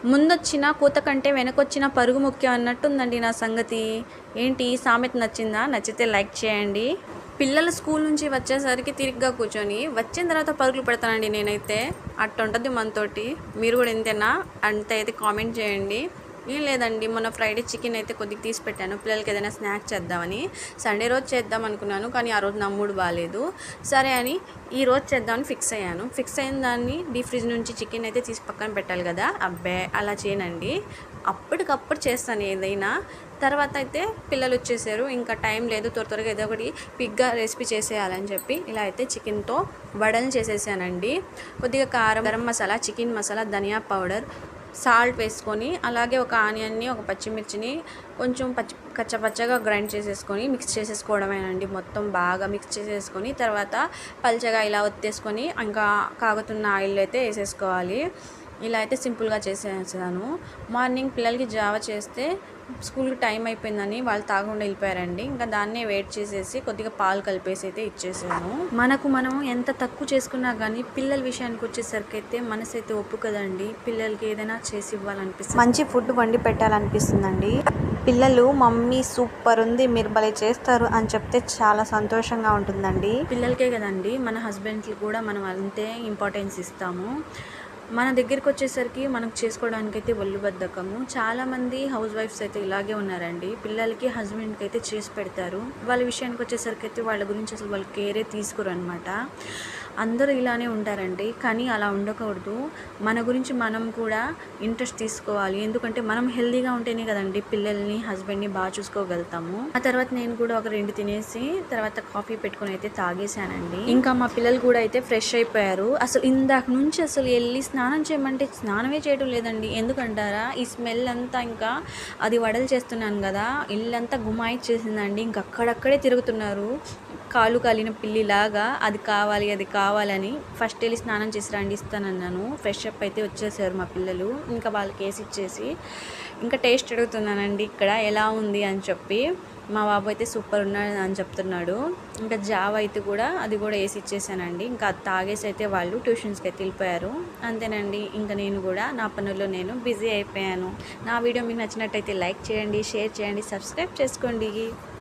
ముందొచ్చిన కూత కంటే వెనకొచ్చిన పరుగు ముఖ్యం అన్నట్టుందండి నా సంగతి. ఏంటి సామెత నచ్చిందా? నచ్చితే లైక్ చేయండి. పిల్లలు స్కూల్ నుంచి వచ్చేసరికి తిరిగ్గా కూర్చొని వచ్చిన తర్వాత పరుగులు పెడతానండి నేనైతే. అట్టుంటుంది మనతోటి. మీరు కూడా ఇంతేనా? అంతే అయితే కామెంట్ చేయండి. ఏం లేదండి, మొన్న ఫ్రైడే చికెన్ అయితే కొద్దిగా తీసి పెట్టాను పిల్లలకి ఏదైనా స్నాక్ చేద్దామని. సండే రోజు చేద్దాం అనుకున్నాను, కానీ ఆ రోజు నా మూడ్ బాగాలేదు. సరే అని ఈ రోజు చేద్దామని ఫిక్స్ అయ్యాను. ఫిక్స్ అయిన దాన్ని డీప్ ఫ్రిడ్జ్ నుంచి చికెన్ అయితే తీసి పక్కన పెట్టాలి కదా. అబ్బే అలా చేయనండి, అప్పటికప్పుడు చేస్తాను ఏదైనా. తర్వాత అయితే పిల్లలు వచ్చేసారు, ఇంకా టైం లేదు, త్వరగా ఏదో ఒకటి పిగ్గా రెసిపీ చేసేయాలని చెప్పి ఇలా అయితే చికెన్తో వడలు చేసేసానండి. కొద్దిగా కారం, గరం మసాలా, చికెన్ మసాలా, ధనియా పౌడర్, సాల్ట్ వేసుకొని, అలాగే ఒక ఆనియన్ని, ఒక పచ్చిమిర్చిని కొంచెం కచ్చపచ్చగా గ్రైండ్ చేసేసుకొని మిక్స్ చేసేసుకోవడమేనండి. మొత్తం బాగా మిక్స్ చేసేసుకొని తర్వాత పల్చగా ఇలా ఒత్తేసుకొని ఇంకా కాగుతున్న ఆయిల్ అయితే వేసేసుకోవాలి. ఇలా అయితే సింపుల్గా చేసేసాను. మార్నింగ్ పిల్లలకి జావ చేస్తే స్కూల్కి టైం అయిపోయిందని వాళ్ళు తాగకుండా వెళ్ళిపోయారండి. ఇంకా దాన్నే వెయిట్ చేసేసి కొద్దిగా పాలు కలిపేసి అయితే ఇచ్చేసాను. మనం ఎంత తక్కువ చేసుకున్నా కానీ పిల్లల విషయానికి వచ్చేసరికి అయితే మనసు అయితే ఒప్పు కదండి. పిల్లలకి ఏదైనా చేసి ఇవ్వాలనిపిస్తుంది, మంచి ఫుడ్ వండి పెట్టాలనిపిస్తుందండి. పిల్లలు మమ్మీ సూపర్ ఉంది, మీరు భలే చేస్తారు అని చెప్తే చాలా సంతోషంగా ఉంటుందండి. పిల్లలకే కదండి, మన హస్బెండ్కి కూడా మనం అంతే ఇంపార్టెన్స్ ఇస్తాము. మన దగ్గరికి వచ్చేసరికి మనకు చేసుకోవడానికైతే ఒళ్ళు బద్ధకము. చాలామంది హౌస్ వైఫ్స్ అయితే ఇలాగే ఉన్నారండి. పిల్లలకి హస్బెండ్కి అయితే చేసి పెడతారు, వాళ్ళ విషయానికి వచ్చేసరికి అయితే వాళ్ళ గురించి అసలు వాళ్ళు కేరే తీసుకోరు అనమాట. అందరూ ఇలానే ఉంటారండి, కానీ అలా ఉండకూడదు. మన గురించి మనం కూడా ఇంట్రెస్ట్ తీసుకోవాలి. ఎందుకంటే మనం హెల్తీగా ఉంటేనే కదండి పిల్లల్ని హస్బెండ్ని బాగా చూసుకోగలుగుతాము. ఆ తర్వాత నేను కూడా ఒక 2 తినేసి తర్వాత కాఫీ పెట్టుకుని అయితే తాగేశానండి. ఇంకా మా పిల్లలు కూడా అయితే ఫ్రెష్ అయిపోయారు. అసలు ఇందాక నుంచి అసలు వెళ్ళి స్నానం చేయమంటే స్నానమే చేయడం లేదండి. ఎందుకంటారా, ఈ స్మెల్ అంతా, ఇంకా అది వడలు చేస్తున్నాను కదా, ఇల్లంతా గుమాయిచ్చేసిందండి. ఇంక అక్కడక్కడే తిరుగుతున్నారు కాళ్ళు కాలిన పిల్లిలాగా. అది కావాలని ఫస్ట్ వెళ్ళి స్నానం చేసి రండి ఇస్తానన్నాను. ఫ్రెష్ అప్ అయితే వచ్చేసారు మా పిల్లలు. ఇంకా వాళ్ళకి వేసి ఇచ్చేసి ఇంకా టేస్ట్ అడుగుతున్నానండి ఇక్కడ ఎలా ఉంది అని చెప్పి. మా బాబు అయితే సూపర్ ఉన్నాడు అని చెప్తున్నాడు. ఇంకా జావ అయితే కూడా అది కూడా వేసి ఇచ్చేసానండి. ఇంకా అది తాగేసి అయితే వాళ్ళు ట్యూషన్స్కి అయితే వెళ్ళిపోయారు. అంతేనండి, ఇంకా నేను కూడా నా పనుల్లో నేను బిజీ అయిపోయాను. నా వీడియో మీకు నచ్చినట్టయితే లైక్ చేయండి, షేర్ చేయండి, సబ్స్క్రైబ్ చేసుకోండి.